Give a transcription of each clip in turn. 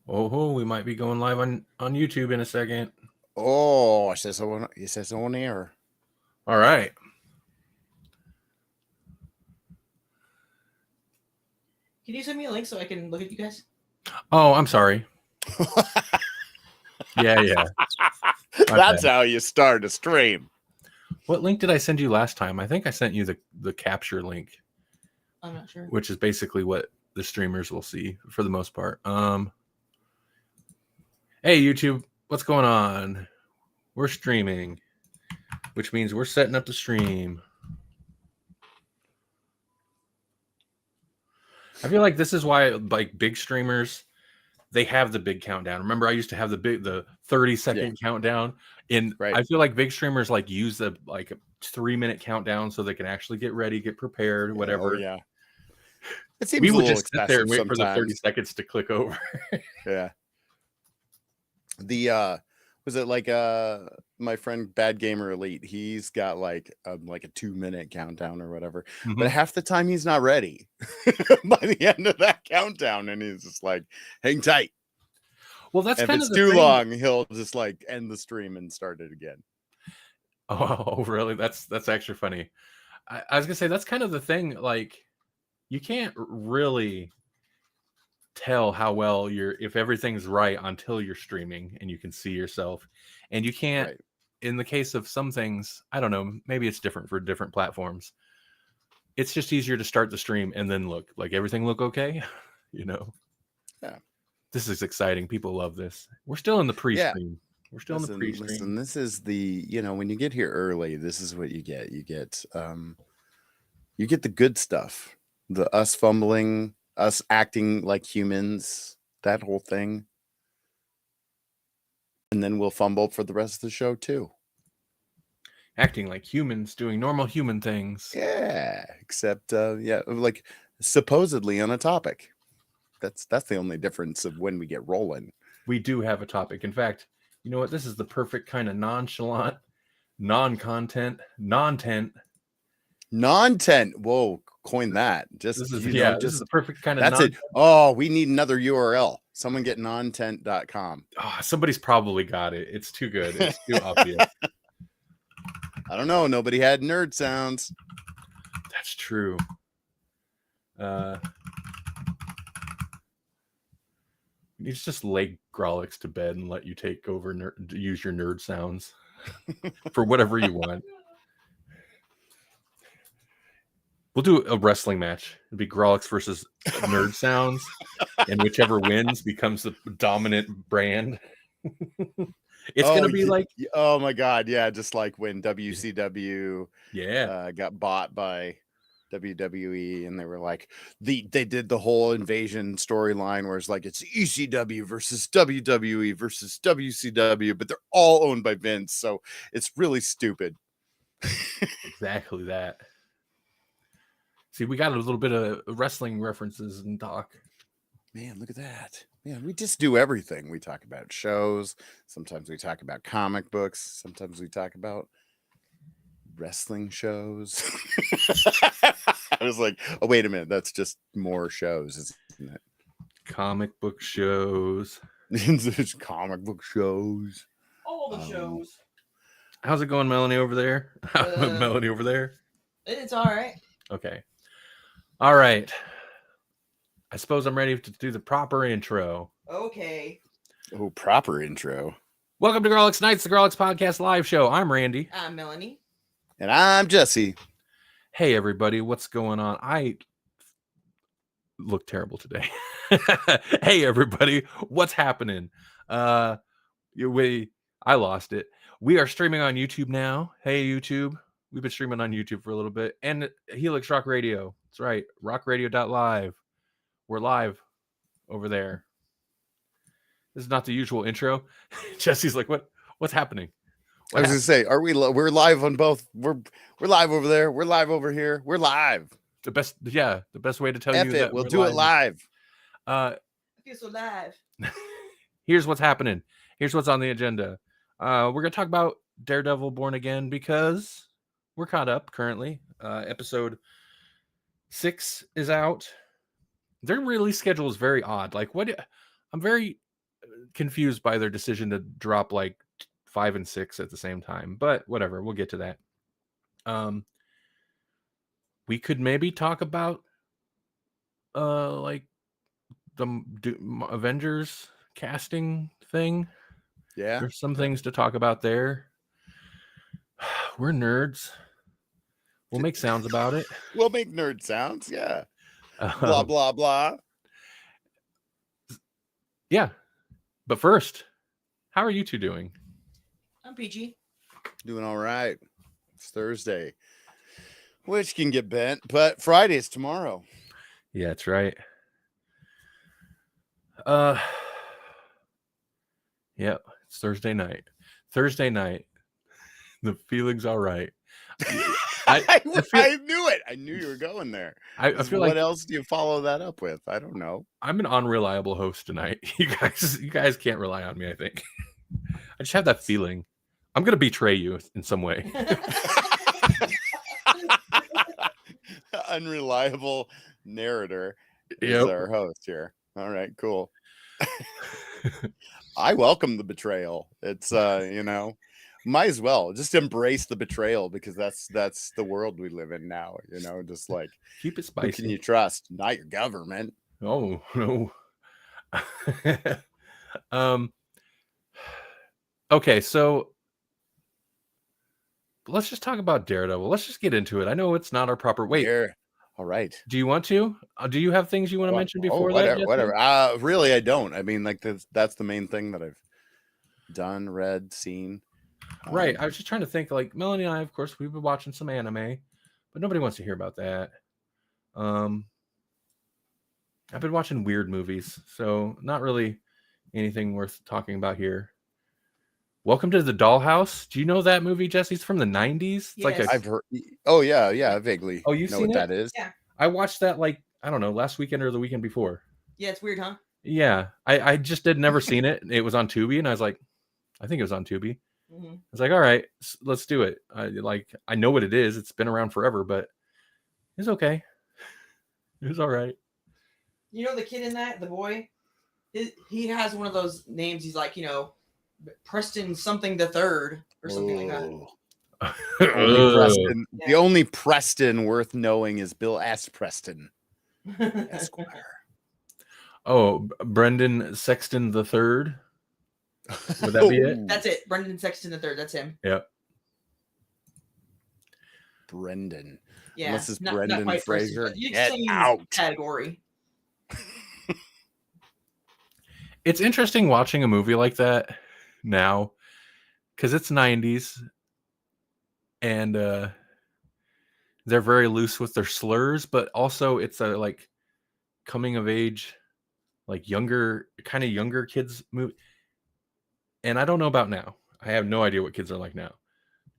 Oh, we might be going live on YouTube in a second. Oh, it says on air. All right. Can you send me a link so I can look at you guys? Oh, I'm sorry. Yeah. That's how you start a stream. What link did I send you last time? I think I sent you the capture link. I'm not sure. Which is basically what the streamers will see for the most part. Hey YouTube, what's going on? We're streaming, which means we're setting up the stream. I feel like this is why like big streamers, they have the big countdown. Remember, I used to have the 30-second countdown. And I feel like big streamers like use the like 3-minute countdown so they can actually get ready, get prepared, whatever. Oh, yeah. It seems we would just sit there and wait sometimes. for the 30 seconds to click over. Yeah. Was it like my friend Bad Gamer Elite? He's got like a 2-minute countdown or whatever. Mm-hmm. But half the time he's not ready by the end of that countdown, and he's just like, hang tight. Well, that's if kind it's of too long, he'll just like end the stream and start it again. Oh, really? That's actually funny. I was gonna say that's kind of the thing. Like, you can't really tell how well if everything's right until you're streaming and you can see yourself, and you can't. In the case of some things, I don't know. Maybe it's different for different platforms. It's just easier to start the stream and then look like everything look okay, Yeah. This is exciting. People love this. We're still in the pre-stream. We're still in the pre-stream. Listen, this is the, when you get here early, this is what you get. You get the good stuff. The us fumbling, us acting like humans, that whole thing. And then we'll fumble for the rest of the show too. Acting like humans, doing normal human things. Yeah, except like supposedly on a topic. That's the only difference of when we get rolling. We do have a topic. In fact, you know what? This is the perfect kind of nonchalant, non-content, non-tent. Non-tent. Whoa, coin that. This is the perfect kind of. That's it. Oh, we need another URL. Someone get nontent.com. Oh, somebody's probably got it. It's too good. It's too obvious. I don't know. Nobody had nerd sounds. That's true. You just lay Grawlix to bed and let you take over, use your nerd sounds for whatever you want. We'll do a wrestling match. It'd be Grawlix versus nerd sounds, and whichever wins becomes the dominant brand. It's going to be like... Oh, my God. Yeah, just like when WCW got bought by WWE, and they were like, they did the whole invasion storyline where it's like, it's ECW versus WWE versus WCW, but they're all owned by Vince, so it's really stupid. Exactly that. See, we got a little bit of wrestling references and talk. Man, look at that. Yeah, we just do everything. We talk about shows. Sometimes we talk about comic books. Sometimes we talk about wrestling shows. I was like, oh, wait a minute. That's just more shows, isn't it? Comic book shows. There's comic book shows. All the shows. How's it going, Melanie, over there? Melanie over there? It's all right. Okay. All right. I suppose I'm ready to do the proper intro. Okay. Oh, proper intro. Welcome to Grawlix Nights, the Grawlix Podcast live show. I'm Randy. I'm Melanie. And I'm Jesse. Hey, everybody. What's going on? I look terrible today. Hey, everybody. What's happening? I lost it. We are streaming on YouTube now. Hey, YouTube. We've been streaming on YouTube for a little bit. And Helix Rock Radio. That's right. rockradio.live. We're live over there. This is not the usual intro. Jesse's like, what's happening? I was going to say, we're live on both. We're live over there. We're live over here. We're live. The best way to tell you that we'll do it live. I feel so live. Here's what's happening. Here's what's on the agenda. We're going to talk about Daredevil Born Again because we're caught up currently. Episode 6 is out. Their release schedule is very odd. Like, I'm very confused by their decision to drop like 5 and 6 at the same time, but whatever, we'll get to that. We could maybe talk about like the Avengers casting thing. Yeah, there's some things to talk about there. We're nerds. We'll make sounds about it. We'll make nerd sounds. Yeah. Blah blah blah. Yeah, but first, how are you two doing? I'm peachy. Doing all right. It's Thursday, which can get bent, but Friday's tomorrow. Yeah, that's right. Yeah, it's Thursday night. The feeling's all right. I knew it. I knew you were going there. I feel what like, else do you follow that up with? I don't know. I'm an unreliable host tonight. You guys can't rely on me, I think. I just have that feeling. I'm gonna betray you in some way. Unreliable narrator is our host here. All right, cool. I welcome the betrayal. It's might as well just embrace the betrayal, because that's the world we live in now. Just like, keep it spicy. Who can you trust? Not your government. Oh no. Okay, so let's just talk about Daredevil. Let's just get into it. I know it's not our proper wait. All right. Do you want to? Do you have things you want to mention before that? Whatever. Really, I don't. I mean, like that's the main thing that I've done, read, seen. Right. I was just trying to think. Like Melanie and I, of course, we've been watching some anime, but nobody wants to hear about that. I've been watching weird movies, so not really anything worth talking about here. Welcome to the Dollhouse. Do you know that movie, Jesse? It's from the 90s. It's like I've heard. Oh yeah, vaguely. Oh, you've know seen what it? that is? Yeah. I watched that like, I don't know, last weekend or the weekend before. Yeah, it's weird, huh? Yeah, I just had never seen it. It was on Tubi, and I was like, I think it was on Tubi. Mm-hmm. I was like, all right, let's do it. I know what it is. It's been around forever, but it's okay. It was all right. You know the kid in that, the boy? He has one of those names. He's like, Preston something the third or something like that. The only Preston worth knowing is Bill S. Preston. Esquire. Oh, Brendan Sexton the Third. Would that be it? That's it. Brendan Sexton the Third. That's him. Yep. Brendan. Yeah. Unless it's Brendan Fraser. Get out. Category. It's interesting watching a movie like that now, because it's 90s, and they're very loose with their slurs, but also it's a like coming of age, like younger kids movie. And I don't know about now. I have no idea what kids are like now,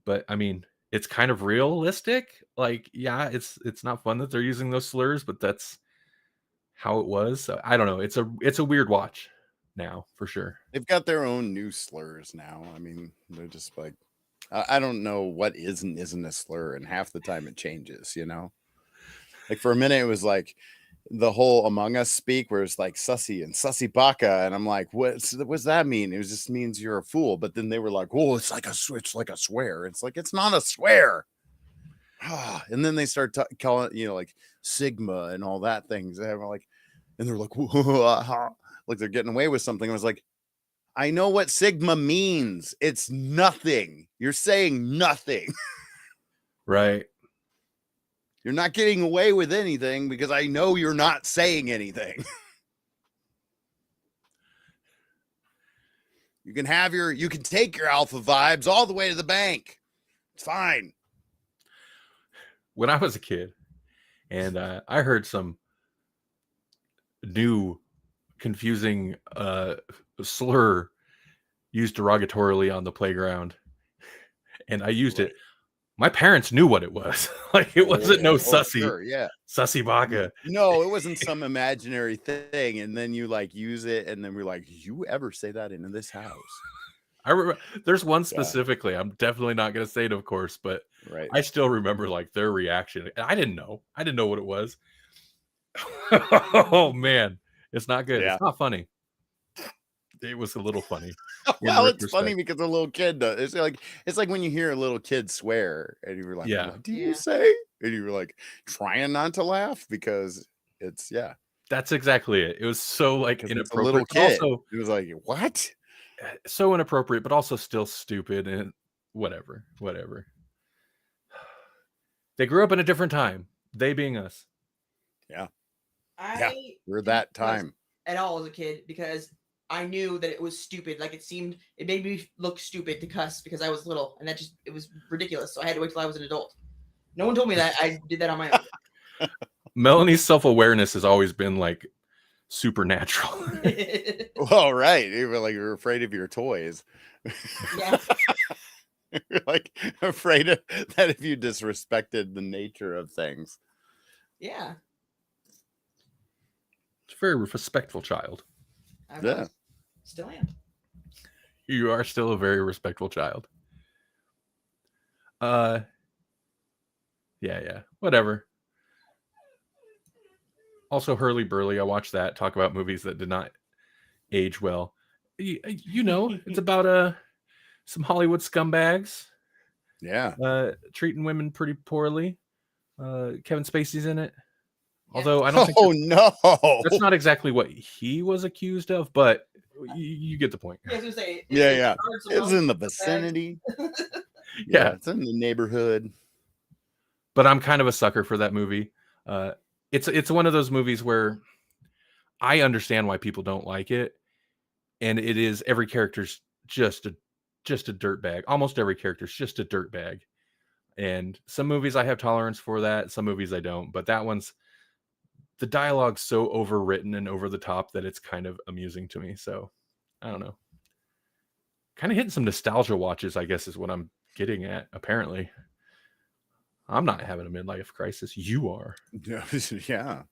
but I mean, it's kind of realistic. Like, yeah, it's not fun that they're using those slurs, but that's how it was. So, I don't know. It's a weird watch now, for sure. They've got their own new slurs now. I mean, they're just like, I don't know what isn't a slur, and half the time it changes, Like for a minute it was like the whole Among Us speak where it's like sussy and sussy baka, and I'm like, what's that mean? It just means you're a fool. But then they were like, oh, it's like a swear. It's like, it's not a swear. And then they start calling it, like Sigma and all that things. And they're like, like they're getting away with something. I was like, I know what Sigma means. It's nothing. You're saying nothing. Right. You're not getting away with anything because I know you're not saying anything. You can take your alpha vibes all the way to the bank. It's fine. When I was a kid and I heard some new confusing slur used derogatorily on the playground, and I used it, my parents knew what it was. Like, it wasn't sussy. Sure, yeah. Sussy baka. No, it wasn't some imaginary thing. And then you like use it, and then we're like, you ever say that in this house? I remember there's one specifically. I'm definitely not going to say it, of course, but right. I still remember like their reaction. I didn't know what it was. Oh man, it's not good. Yeah. It's not funny. It was a little funny. Well, it's funny because a little kid does. It's like when you hear a little kid swear and you were like, Yeah. what do you say? And you were like trying not to laugh because it's That's exactly it. It was so like inappropriate. A little kid. Also, it was like, what? So inappropriate, but also still stupid and whatever. They grew up in a different time. They being us. Yeah. We're that time. At all as a kid because I knew that it was stupid. Like it made me look stupid to cuss because I was little, and it was ridiculous. So I had to wait till I was an adult. No one told me that. I did that on my own. Melanie's self-awareness has always been like supernatural. Well, right. You were like, you're afraid of your toys. Yeah. You're like afraid of that if you disrespected the nature of things. Yeah. It's a very respectful child. Yeah. Still am. You are still a very respectful child. Yeah. Whatever. Also, Hurly Burly. I watched that. Talk about movies that did not age well. You know, it's about some Hollywood scumbags. Yeah. Treating women pretty poorly. Kevin Spacey's in it. Although I don't think that's not exactly what he was accused of, but you get the point. Yeah, I was gonna say, it's in the vicinity. Yeah, it's in the neighborhood. But I'm kind of a sucker for that movie. It's one of those movies where I understand why people don't like it, and it is every character's just a dirtbag. Almost every character's just a dirtbag. And some movies I have tolerance for that, some movies I don't. But that one's the dialogue's so overwritten and over the top that it's kind of amusing to me. So I don't know. Kind of hitting some nostalgia watches, I guess, is what I'm getting at. Apparently, I'm not having a midlife crisis. You are. Yeah.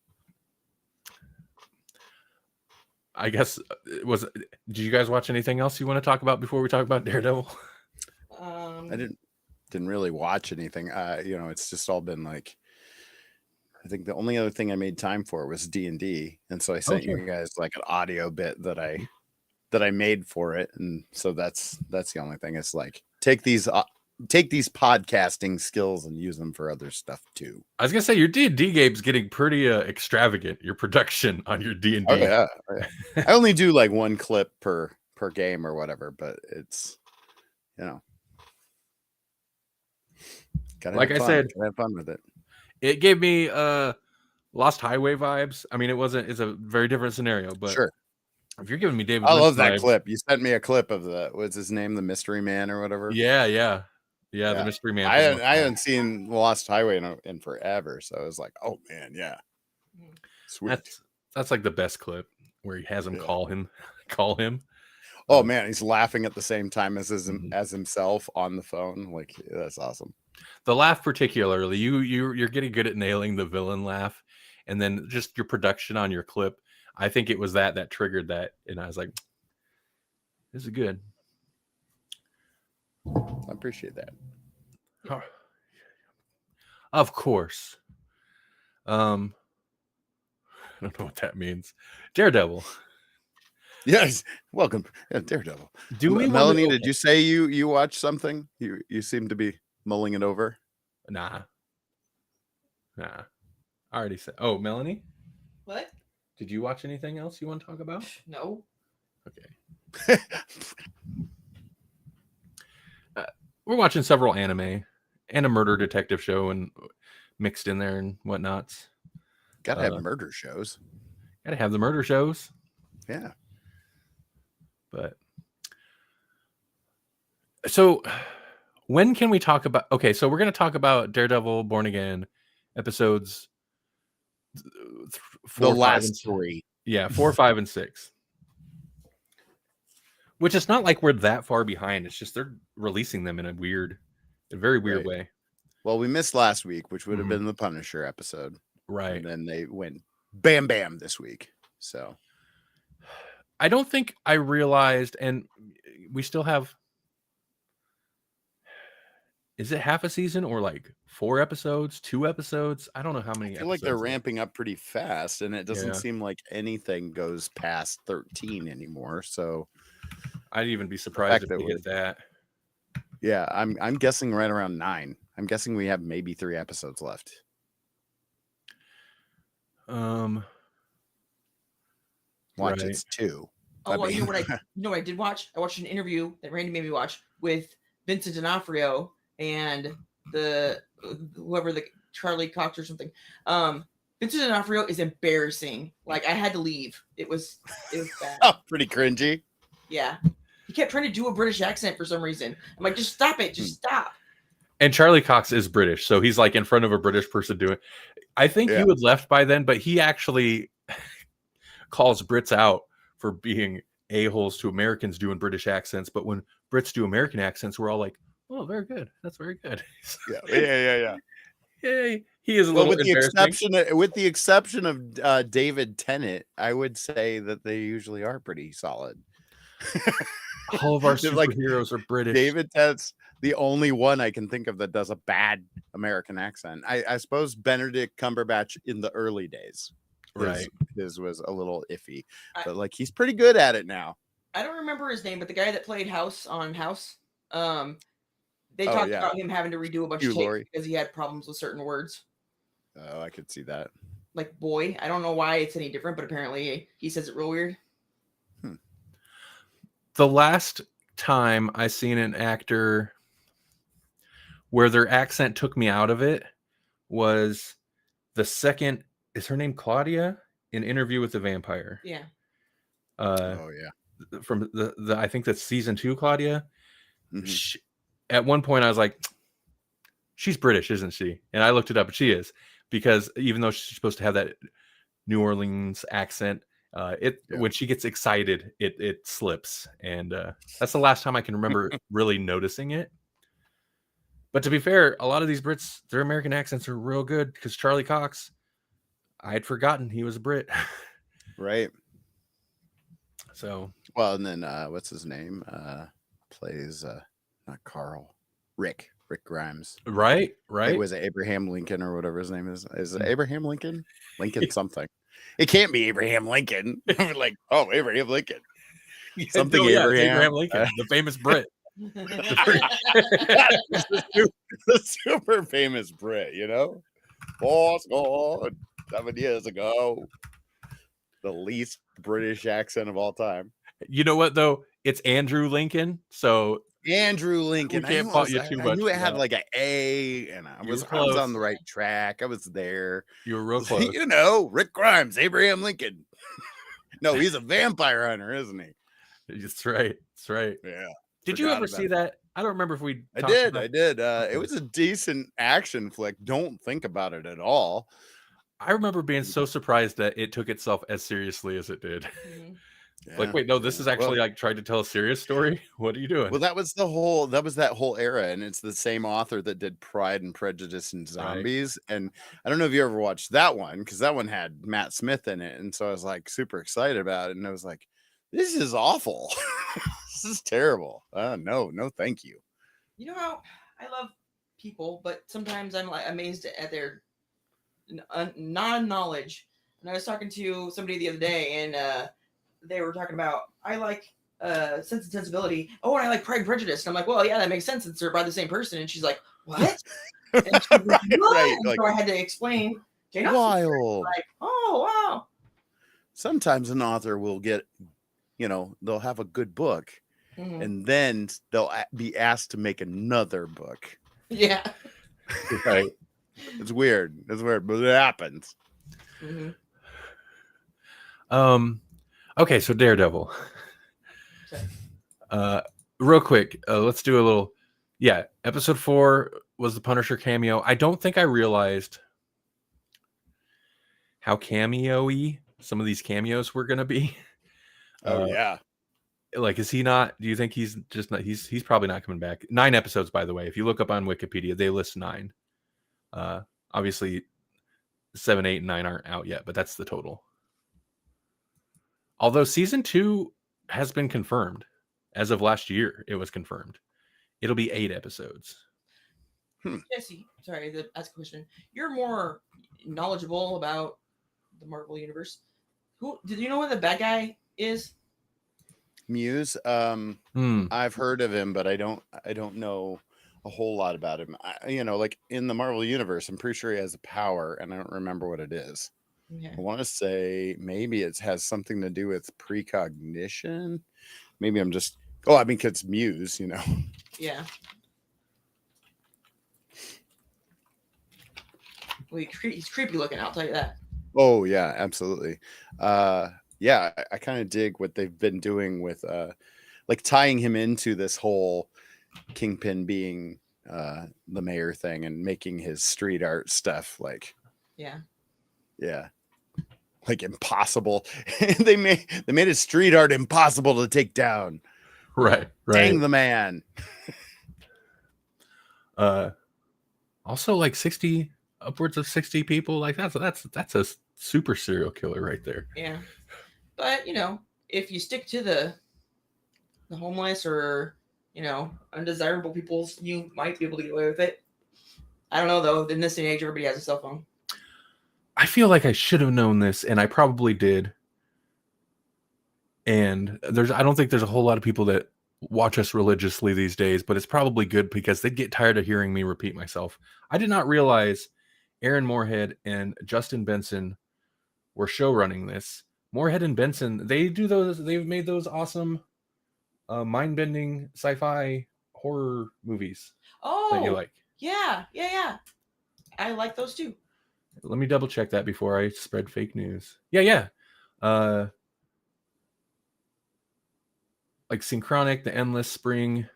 I guess did you guys watch anything else you want to talk about before we talk about Daredevil? I didn't really watch anything. It's just all been like, I think the only other thing I made time for was D&D, and so I sent you guys like an audio bit that I made for it, and so that's the only thing. It's like take these podcasting skills and use them for other stuff too. I was gonna say your D&D game's getting pretty extravagant. Your production on your D&D. Oh yeah. I only do like one clip per game or whatever, but it's like I said, have fun with it. It gave me Lost Highway vibes. I mean, it's a very different scenario, but sure. If you're giving me David, I love that clip. You sent me a clip of what's his name, the Mystery Man or whatever. Yeah. The Mystery Man. I haven't seen Lost Highway in forever, so I was like, oh man, yeah, sweet. That's like the best clip where he has him call him. Oh man, he's laughing at the same time as himself on the phone. Like that's awesome. The laugh, particularly, you're getting good at nailing the villain laugh, and then just your production on your clip. I think it was that triggered that, and I was like, "This is good." I appreciate that. Of course. I don't know what that means. Daredevil. Yes, welcome, Daredevil. Melanie, did you say you watched something? You seem to be mulling it over. Nah. I already said. Oh, Melanie. What? Did you watch anything else you want to talk about? No. Okay. We're watching several anime and a murder detective show and mixed in there and whatnots. Gotta have murder shows. Gotta have the murder shows. Yeah. But so when can we talk about? Okay, so we're going to talk about Daredevil Born Again episodes 4, the last 3. Yeah, 4, 5, and 6. Which is not like we're that far behind. It's just they're releasing them in a very weird way. Well, we missed last week, which would have been the Punisher episode. Right. And then they went bam this week. So I don't think I realized, and we still have is it half a season or like 4 episodes, 2 episodes? I don't know how many I feel like they're episodes. ramping up pretty fast, and it doesn't Yeah. seem like anything goes past 13 anymore. So I'd even be surprised if that we hit that. yeah, I'm guessing right around 9. I'm guessing we have maybe 3 episodes left. Watch, Right. it's 2. Oh, well, you know what I did watch? I watched an interview that Randy made me watch with Vincent D'Onofrio and whoever the Charlie Cox or something. Vincent D'Onofrio is embarrassing. Like, I had to leave. It was bad. Oh, pretty cringy. Yeah. He kept trying to do a British accent for some reason. I'm like, just stop it. Just stop. And Charlie Cox is British, so he's like in front of a British person doing. I think he would left by then, but he actually calls Brits out for being a-holes to Americans doing British accents. But when Brits do American accents, we're all like, "Oh, very good. That's very good." Yeah. Yay! He is a little embarrassing. With the exception of David Tennant, I would say that they usually are pretty solid. All of our superheroes are British. David Tennant's the only one I can think of that does a bad American accent. I suppose Benedict Cumberbatch in the early days. Right. His was a little iffy, but like he's pretty good at it now. I don't remember his name, but the guy that played House on House, they talked about him having to redo a bunch of takes because he had problems with certain words. Oh, I could see that. Like boy, I don't know why it's any different, but apparently he says it real weird. The last time I seen an actor where their accent took me out of it was the second. Is her name Claudia in Interview with the Vampire? Yeah. From the I think that's season 2, Claudia. Mm-hmm. At one point I was like, she's British, isn't she? And I looked it up, and she is, because even though she's supposed to have that New Orleans accent, when she gets excited, it slips, and that's the last time I can remember really noticing it. But to be fair, a lot of these Brits, their American accents are real good, because Charlie Cox, I had forgotten he was a Brit. Right. So, well, and then what's his name? Plays not Carl, Rick Grimes. Right. It was Abraham Lincoln or whatever his name is. Is it Abraham Lincoln? Lincoln something. It can't be Abraham Lincoln. Like, oh, Abraham Lincoln. Something Abraham Lincoln, the famous Brit. The super famous Brit, you know? Boss gone 7 years ago. The least British accent of all time. You know what, though? It's Andrew Lincoln. So Andrew Lincoln. We can't fault you too much. I knew it had like an A, and I was on the right track. I was there. You were real close. You know, Rick Grimes, Abraham Lincoln. No, he's a vampire hunter, isn't he? That's right. That's right. Yeah. Did you ever see that? I don't remember if we. I did. It was a decent action flick. Don't think about it at all. I remember being so surprised that it took itself as seriously as it did. Mm-hmm. Yeah, like, wait, no, this is actually like trying to tell a serious story. What are you doing? Well, that was that whole era, and it's the same author that did Pride and Prejudice and Zombies. Right. And I don't know if you ever watched that one, because that one had Matt Smith in it, and so I was like super excited about it, and I was like, this is awful. This is terrible. No, thank you. You know how I love people, but sometimes I'm like amazed at their non-knowledge. And I was talking to somebody the other day, and they were talking about, I like Sense and Sensibility. Oh, and I like Pride and Prejudice. And I'm like, well, yeah, that makes sense since they're by the same person. And she's like, what? And she's like, right. Like, so I had to explain. Wild. Like, oh, wow. Sometimes an author will get, they'll have a good book, and then they'll be asked to make another book. Yeah. Right. It's weird, but it happens. Mm-hmm. Okay, so Daredevil. Real quick, let's do a little. Yeah, episode 4 was the Punisher cameo. I don't think I realized how cameo-y some of these cameos were gonna be. Oh yeah. Like, is he not? Do you think he's just not? He's probably not coming back. 9 episodes, by the way. If you look up on Wikipedia, they list 9. Obviously, 7, 8, and 9 aren't out yet, but that's the total. Although season 2 has been confirmed. As of last year, it was confirmed. It'll be 8 episodes. Jesse, sorry to ask a question. You're more knowledgeable about the Marvel universe. Who did you know what the bad guy is? Muse. I've heard of him, but I don't know a whole lot about him. Like in the Marvel universe, I'm pretty sure he has a power, and I don't remember what it is. Yeah. I want to say maybe it has something to do with precognition. Maybe I'm just. Oh, I mean, 'cause it's Muse, Yeah. Well, he's creepy looking. I'll tell you that. Oh yeah, absolutely. Yeah, I kind of dig what they've been doing with like tying him into this whole Kingpin being the mayor thing and making his street art stuff like yeah, like impossible. they made his street art impossible to take down. Right. Dang the man. Also like 60 upwards of 60 people, like that's a super serial killer right there. Yeah. But if you stick to the homeless or undesirable people, you might be able to get away with it. I don't know though. In this day and age, everybody has a cell phone. I feel like I should have known this, and I probably did. And I don't think there's a whole lot of people that watch us religiously these days, but it's probably good because they'd get tired of hearing me repeat myself. I did not realize Aaron Moorhead and Justin Benson were show running this. Moorhead and Benson, they've made those awesome mind-bending sci-fi horror movies that you like. Yeah. I like those too. Let me double check that before I spread fake news. Yeah. Like Synchronic, The Endless Spring,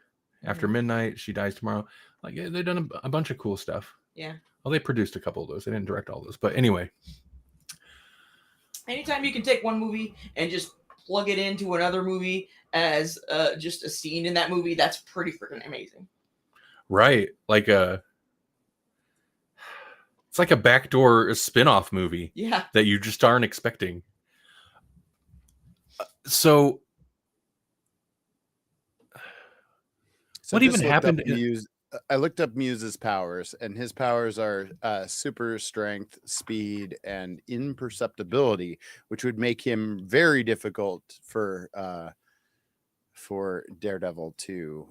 After Midnight, She Dies Tomorrow. Like they've done a bunch of cool stuff. Yeah. Well, they produced a couple of those. They didn't direct all those, but anyway. Anytime you can take one movie and just plug it into another movie as just a scene in that movie, that's pretty freaking amazing. Right. Like it's like a backdoor spin-off movie. Yeah. That you just aren't expecting. So what even happened? I looked up Muse's powers, and his powers are super strength, speed, and imperceptibility, which would make him very difficult for Daredevil to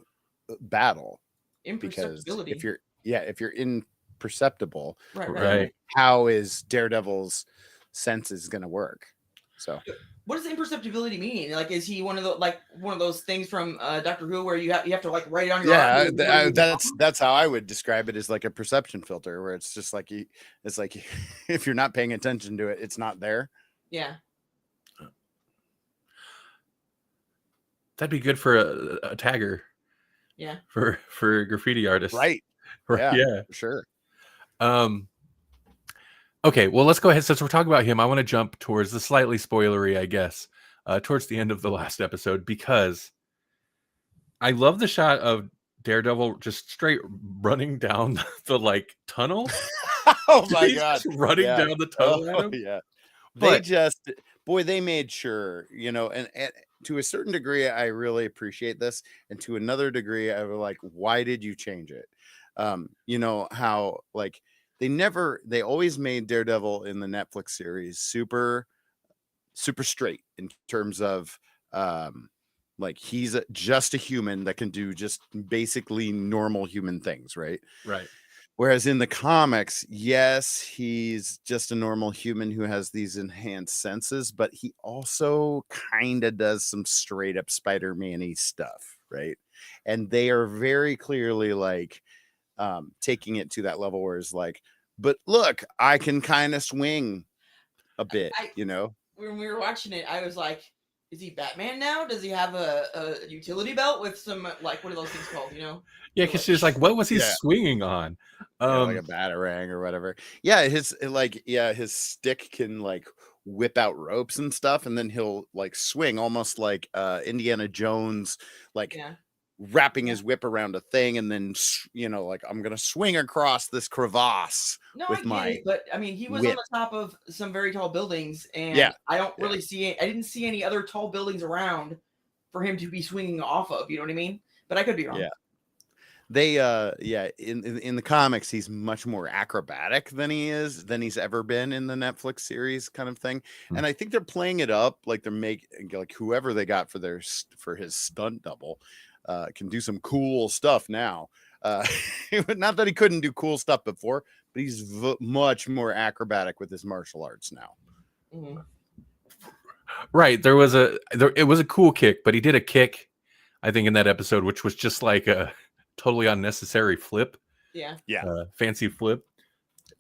battle. Imperceptibility. Because if you're imperceptible, right. How is Daredevil's senses going to work? So. What does the imperceptibility mean? Like, is he one of those things from Doctor Who where you have to like write it on your arm? That's how I would describe it, as like a perception filter, where it's just like it's like if you're not paying attention to it, it's not there. Yeah. That'd be good for a tagger. Yeah. For graffiti artists. Right. Yeah. For sure. Okay, well, let's go ahead. Since we're talking about him, I want to jump towards the slightly spoilery, I guess, towards the end of the last episode, because I love the shot of Daredevil just straight running down the like tunnel. Oh my God. Running down the tunnel at him. Yeah. They made sure, and to a certain degree, I really appreciate this. And to another degree, I was like, why did you change it? How like, they always made Daredevil in the Netflix series super, super straight in terms of like he's just a human that can do just basically normal human things, right? Right. Whereas in the comics, yes, he's just a normal human who has these enhanced senses, but he also kind of does some straight up Spider-Man-y stuff, right? And they are very clearly like taking it to that level where it's like, but look, I can kind of swing a bit, When we were watching it, I was like, is he Batman now? Does he have a utility belt with some, like, what are those things called, Yeah, because she's like, what was he swinging on? Like a batarang or whatever. Yeah, his stick can like whip out ropes and stuff, and then he'll like swing almost like Indiana Jones, like wrapping his whip around a thing, and then like, I'm gonna swing across this crevasse but I mean, he was whip. on the top of some very tall buildings, and I don't really I didn't see any other tall buildings around for him to be swinging off of, you know what I mean? But I could be wrong. They yeah, in the comics he's much more acrobatic than he's ever been in the Netflix series kind of thing. And I think they're playing it up like they're like whoever they got for his stunt double can do some cool stuff now. Not that he couldn't do cool stuff before, but he's much more acrobatic with his martial arts now. Mm-hmm. Right. It was a cool kick, but he did a kick, I think, in that episode, which was just like a totally unnecessary flip. Yeah. Fancy flip.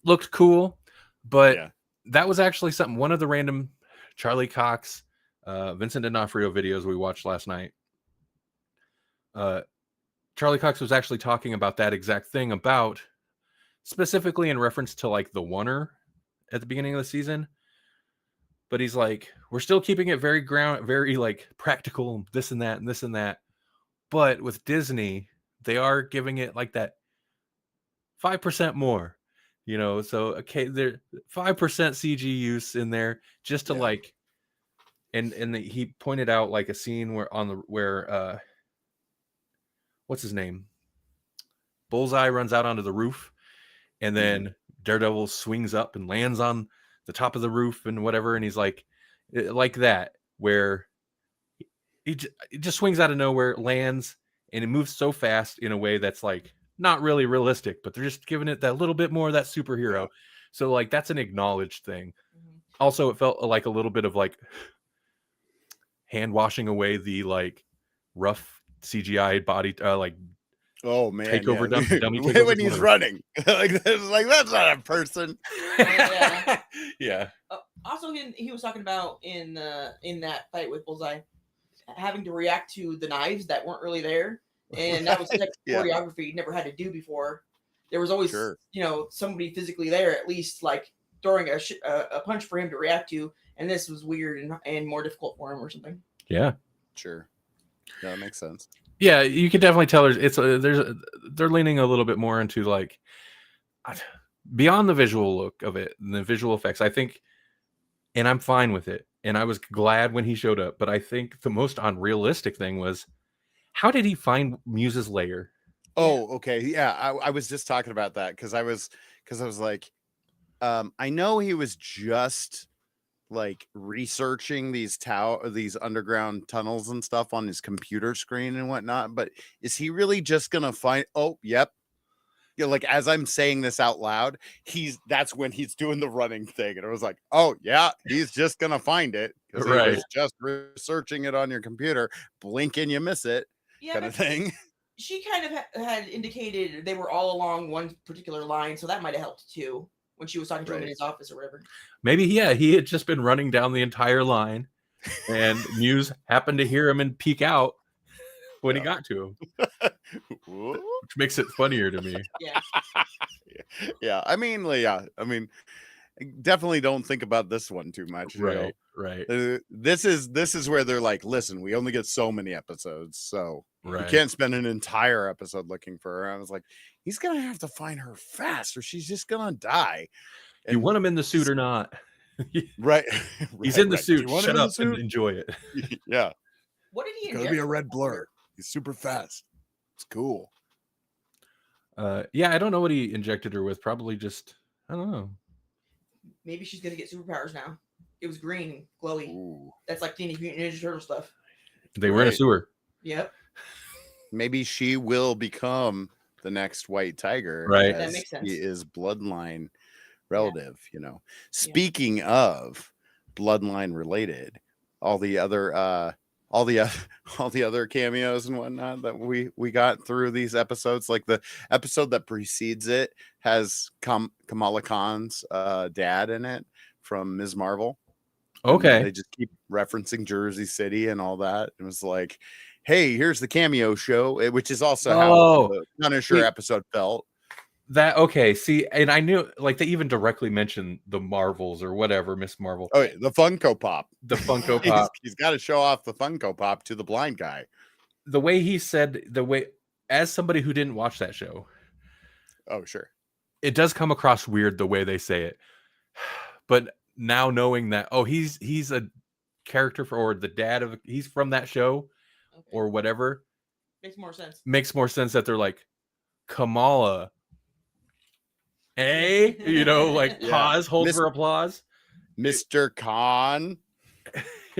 Looked cool, but that was actually something. One of the random Charlie Cox, Vincent D'Onofrio videos we watched last night. Charlie Cox was actually talking about that exact thing, about specifically in reference to like the Oner at the beginning of the season. But he's like, we're still keeping it very very like practical, this and that and this and that. But with Disney, they are giving it like that 5% more, you know. So okay, there 5% CG use in there just to like, and he pointed out like a scene where what's his name? Bullseye runs out onto the roof, and then Daredevil swings up and lands on the top of the roof and whatever, and he's like that, where he just swings out of nowhere, lands, and it moves so fast in a way that's like not really realistic, but they're just giving it that little bit more of that superhero. Yeah. So like that's an acknowledged thing. Mm-hmm. Also, it felt like a little bit of like hand washing away the like rough CGI body like oh man takeover dummy when he's running like that's not a person. Yeah. Also, he was talking about in that fight with Bullseye having to react to the knives that weren't really there, and that was like choreography he'd never had to do before. There was always somebody physically there, at least like throwing a punch for him to react to, and this was weird and more difficult for him or something. Yeah, sure. Yeah, that makes sense. Yeah, you can definitely tell they're leaning a little bit more into like beyond the visual look of it and the visual effects, I think, and I'm fine with it. And I was glad when he showed up, but I think the most unrealistic thing was, how did he find Muse's lair? Oh, okay. Yeah, I was just talking about that because I was like, I know he was just like researching these underground tunnels and stuff on his computer screen and whatnot, but is he really just gonna find? Oh, yep. Yeah, like as I'm saying this out loud, that's when he's doing the running thing, and I was like, oh yeah, he's just gonna find it because he was just researching it on your computer. Blink and you miss it, kind of thing. She kind of had indicated they were all along one particular line, so that might have helped too when she was talking to him in his office or whatever. Maybe he had just been running down the entire line, and Muse happened to hear him and peek out when he got to him, which makes it funnier to me. Yeah. I mean, definitely don't think about this one too much. Right. This is where they're like, listen, we only get so many episodes, so we can't spend an entire episode looking for her. I was like, he's gonna have to find her fast, or she's just gonna die. And you want him in the suit or not? Right. He's in the suit. Shut up and enjoy it. Yeah. What did he? It's gonna be a red blur. He's super fast. It's cool. Yeah, I don't know what he injected her with. Probably just, I don't know. Maybe she's gonna get superpowers now. It was green and glowy. Ooh. That's like Teenage Mutant Ninja Turtle stuff. They were in a sewer. Yep. Maybe she will become the next White Tiger. Right. That makes sense. He is bloodline relative, you know. Speaking of bloodline related, all the other cameos and whatnot that we got through these episodes, like the episode that precedes it has Kamala Khan's dad in it from Ms. Marvel. Okay. And they just keep referencing Jersey City and all that. It was like, hey, here's the cameo show, which is also how the Punisher episode felt. See, and I knew, like, they even directly mentioned the Marvels or whatever, Miss Marvel. Oh, yeah, the Funko Pop. The Funko Pop. He's got to show off the Funko Pop to the blind guy. The way he said, as somebody who didn't watch that show. Oh, sure. It does come across weird the way they say it. But now knowing that, he's a character or the dad of, he's from that show or whatever. Makes more sense. Makes more sense that they're like, Kamala. Hey, like pause, hold for applause. Mr. Khan.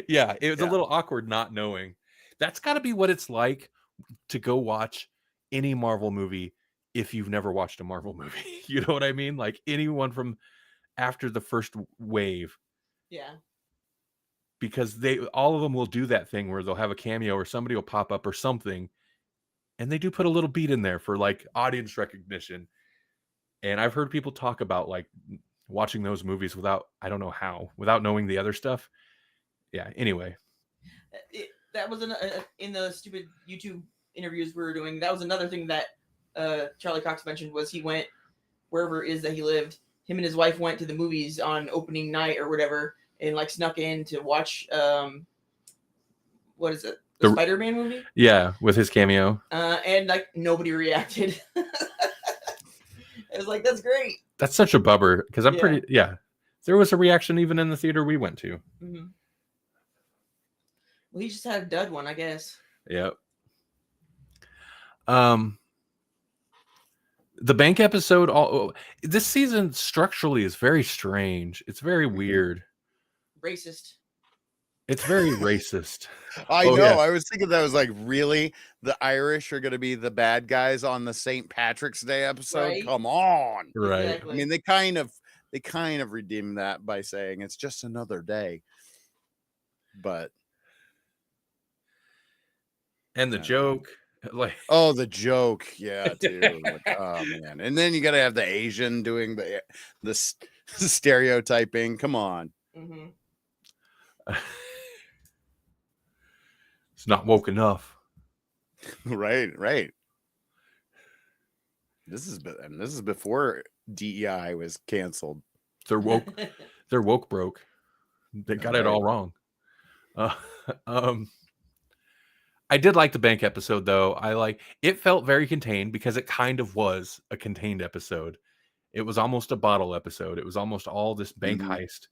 Yeah, it was a little awkward not knowing. That's got to be what it's like to go watch any Marvel movie if you've never watched a Marvel movie. You know what I mean? Like anyone from after the first wave. Yeah. Because all of them will do that thing where they'll have a cameo or somebody will pop up or something, and they do put a little beat in there for like audience recognition. And I've heard people talk about like watching those movies without knowing the other stuff. Yeah. Anyway, that was in the stupid YouTube interviews we were doing. That was another thing that Charlie Cox mentioned was he went wherever it is that he lived. Him and his wife went to the movies on opening night or whatever, and like snuck in to watch what is it? The Spider-Man movie? Yeah, with his cameo. And like nobody reacted. It was like, that's great. That's such a bummer because there was a reaction even in the theater we went to. Mm-hmm. Well, he just had a dud one, I guess. Yep. The bank episode, this season structurally is very strange. It's very weird. Racist. It's very racist. I know. Yeah. I was thinking that was like, really? The Irish are going to be the bad guys on the St. Patrick's Day episode? Right. Come on. Right. Exactly. I mean, they kind of redeemed that by saying it's just another day. But. And the joke. Like, oh, the joke. Yeah, too. Like, oh, man. And then you got to have the Asian doing the stereotyping. Come on. Mm-hmm. It's not woke enough. Right. This is before DEI was canceled. They're woke broke. They got it all wrong. I did like the bank episode though. It felt very contained because it kind of was a contained episode. It was almost a bottle episode. It was almost all this bank heist.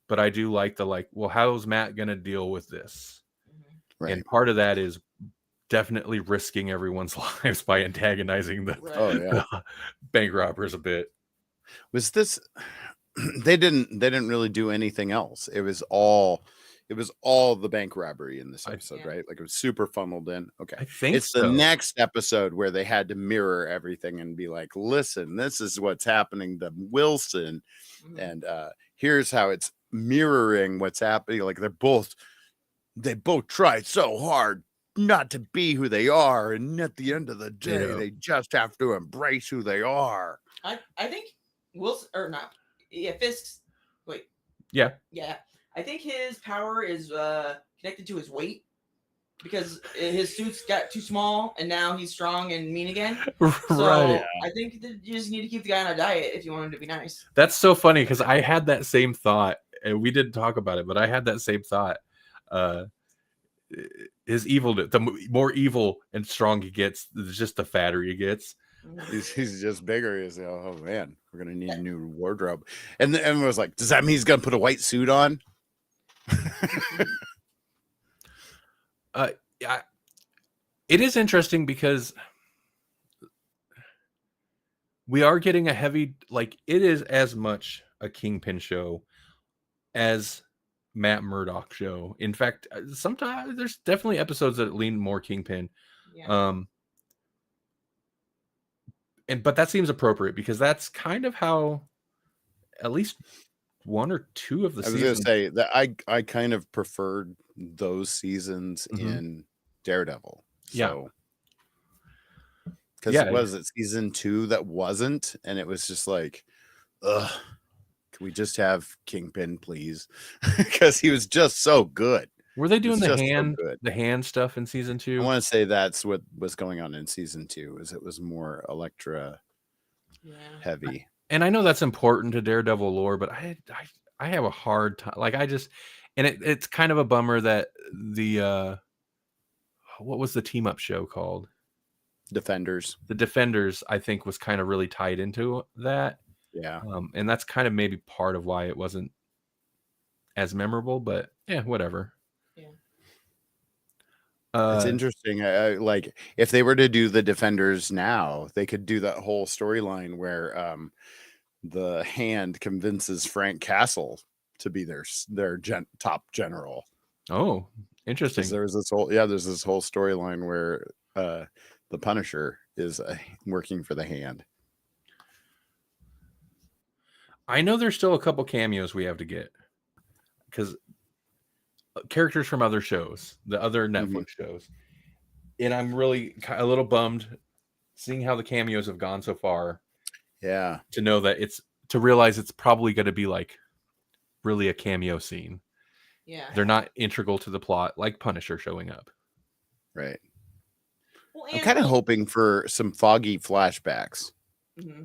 But I do like well, how's Matt going to deal with this? Right. And part of that is definitely risking everyone's lives by antagonizing the bank robbers a bit. Was this, they didn't really do anything else. It was all the bank robbery in this episode, right? Like it was super funneled in. Okay. I think it's the next episode where they had to mirror everything and be like, listen, this is what's happening to Wilson. And here's how it's mirroring what's happening. Like they both tried so hard not to be who they are. And at the end of the day, they just have to embrace who they are. I think Wilson or not. Yeah. Fisk's. Wait. Yeah. Yeah. I think his power is connected to his weight because his suits got too small and now he's strong and mean again. So I think that you just need to keep the guy on a diet if you want him to be nice. That's so funny because I had that same thought and we didn't talk about it, but I had that same thought. His evil, the more evil and strong he gets, just the fatter he gets. He's just bigger. He's oh man, we're gonna need a new wardrobe. And everyone was like, does that mean he's gonna put a white suit on? It is interesting because we are getting a heavy, like it is as much a Kingpin show as Matt Murdock show. In fact, sometimes there's definitely episodes that lean more Kingpin. Yeah. But that seems appropriate because that's kind of how at least one or two of the seasons. I was going to say that I kind of preferred those seasons in Daredevil. So, because it was at season 2 that wasn't, and it was just like, ugh, can we just have Kingpin, please? Because he was just so good. Were they doing the hand stuff in season 2? I want to say that's what was going on in season 2. Is it was more Elektra heavy. And I know that's important to Daredevil lore, but I have a hard time. Like it's kind of a bummer that the what was the team up show called? Defenders. The Defenders, I think, was kind of really tied into that. Yeah. And that's kind of maybe part of why it wasn't as memorable, but yeah, whatever. It's interesting. Like if they were to do the Defenders now, they could do that whole storyline where the Hand convinces Frank Castle to be their top general. Oh, interesting. There's this whole storyline where the Punisher is working for the Hand. I know there's still a couple cameos we have to get because characters from other shows, the other Netflix shows, and I'm really a little bummed seeing how the cameos have gone so far. Yeah, to know that to realize it's probably going to be like really a cameo scene. Yeah, they're not integral to the plot like Punisher showing up. Right. Well, I'm kind of hoping for some Foggy flashbacks. Mm-hmm.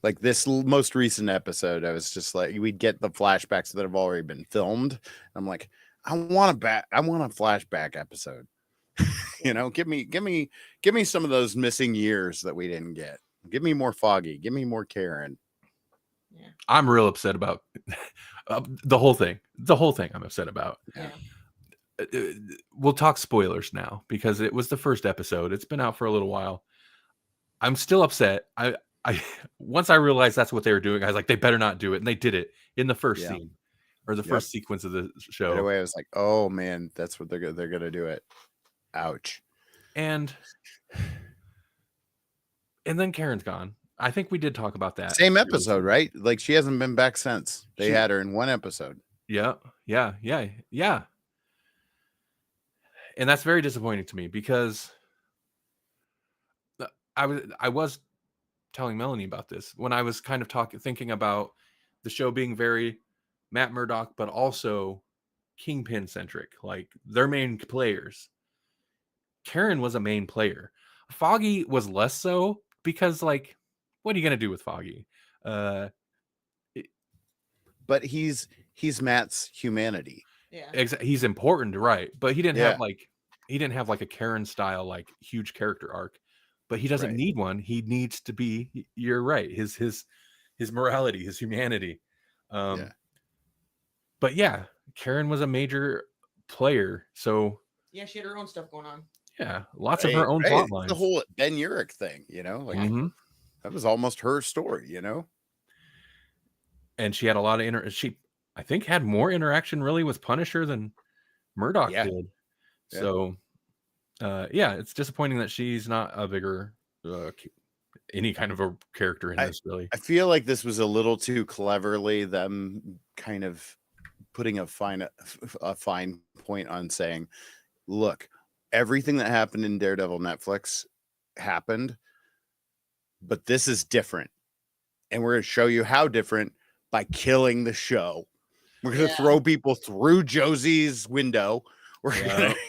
Like this most recent episode, I was just like, we'd get the flashbacks that have already been filmed. I'm like, I want a flashback episode. You know, give me some of those missing years that we didn't get. Give me more Foggy. Give me more Karen. Yeah. I'm real upset about the whole thing. The whole thing I'm upset about. Yeah. We'll talk spoilers now because it was the first episode. It's been out for a little while. I'm still upset. I once I realized that's what they were doing, I was like, they better not do it, and they did it in the first scene or the first sequence of the show. Right away, I was like, oh man, that's what they're gonna do it. Ouch. And then Karen's gone. I think we did talk about that. Same episode, right? Like she hasn't been back since. They had her in one episode. Yeah. And that's very disappointing to me because I was telling Melanie about this when I was kind of thinking about the show being very Matt Murdock, but also Kingpin centric, like their main players. Karen was a main player. Foggy was less so because, like, what are you gonna do with Foggy? But he's Matt's humanity. Yeah, he's important, right? But he didn't have like a Karen style like huge character arc. But he doesn't need one. He needs to be. You're right. His morality, his humanity. But yeah, Karen was a major player. So yeah, she had her own stuff going on. Yeah, lots of her own plot lines. The whole Ben Urich thing, you know, like that was almost her story, you know. And she had a lot of she, I think, had more interaction really with Punisher than Murdoch did. Yeah. So, it's disappointing that she's not a bigger, any kind of a character in this. Really, I feel like this was a little too cleverly them kind of putting a fine point on saying, look, everything that happened in Daredevil Netflix happened, but this is different. And we're going to show you how different by killing the show. We're going to throw people through Josie's window.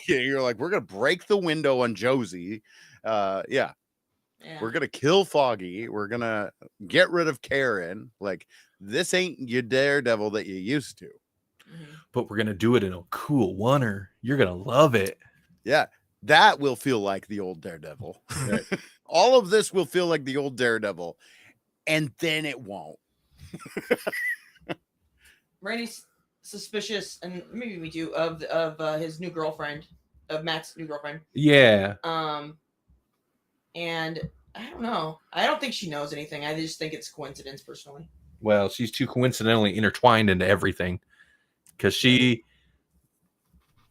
You're like, we're going to break the window on Josie. We're going to kill Foggy. We're going to get rid of Karen. Like, this ain't your Daredevil that you used to. But we're going to do it in a cool oneer. You're going to love it. Yeah, that will feel like the old Daredevil. Right. All of this will feel like the old Daredevil, and then it won't. Randy's suspicious, and maybe we do, of his new girlfriend, of Matt's new girlfriend. Yeah. And I don't know. I don't think she knows anything. I just think it's coincidence, personally. Well, she's too coincidentally intertwined into everything, because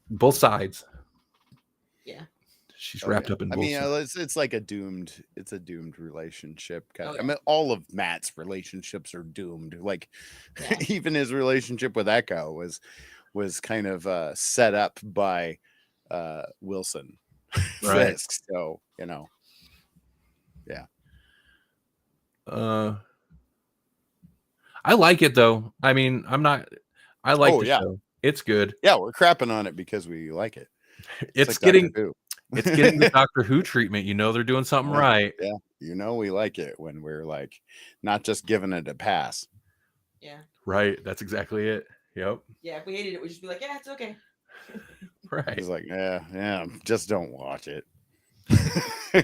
both sides. Yeah. She's wrapped up in both. I mean, it's like a doomed relationship. I mean, all of Matt's relationships are doomed. Like, even his relationship with Echo was kind of set up by Wilson. Right. Fisk, so, you know. Yeah. I like it though. I mean, I like the show. It's good. Yeah, we're crapping on it because we like it. It's getting the Doctor Who treatment. You know, they're doing something right. Yeah. You know, we like it when we're like not just giving it a pass. Yeah. Right. That's exactly it. Yep. Yeah. If we hated it, we'd just be like, yeah, it's okay. Right. He's like, yeah, just don't watch it.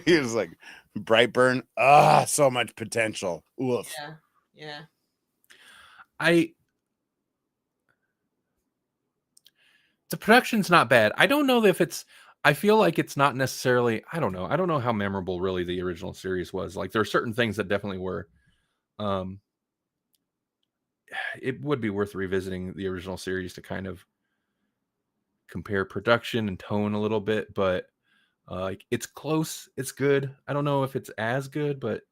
He was like, Brightburn, so much potential. Oof. Yeah. The production's not bad. I don't know if I feel like it's not necessarily, I don't know how memorable really the original series was. Like there are certain things that definitely were. Um, it would be worth revisiting the original series to kind of compare production and tone a little bit, but like it's close, it's good. I don't know if it's as good, but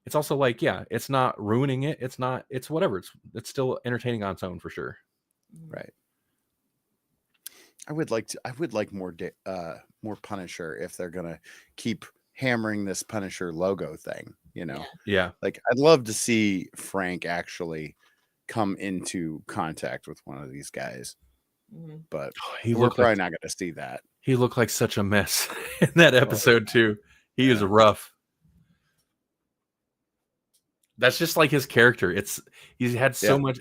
it's also like, yeah, it's not ruining it. It's whatever. It's still entertaining on its own for sure. Right. I would like more Punisher if they're gonna keep hammering this Punisher logo thing, you know. Yeah. Like I'd love to see Frank actually come into contact with one of these guys. But we're probably not gonna see that. He looked like such a mess in that episode too. He is rough. That's just like his character. He's had so much.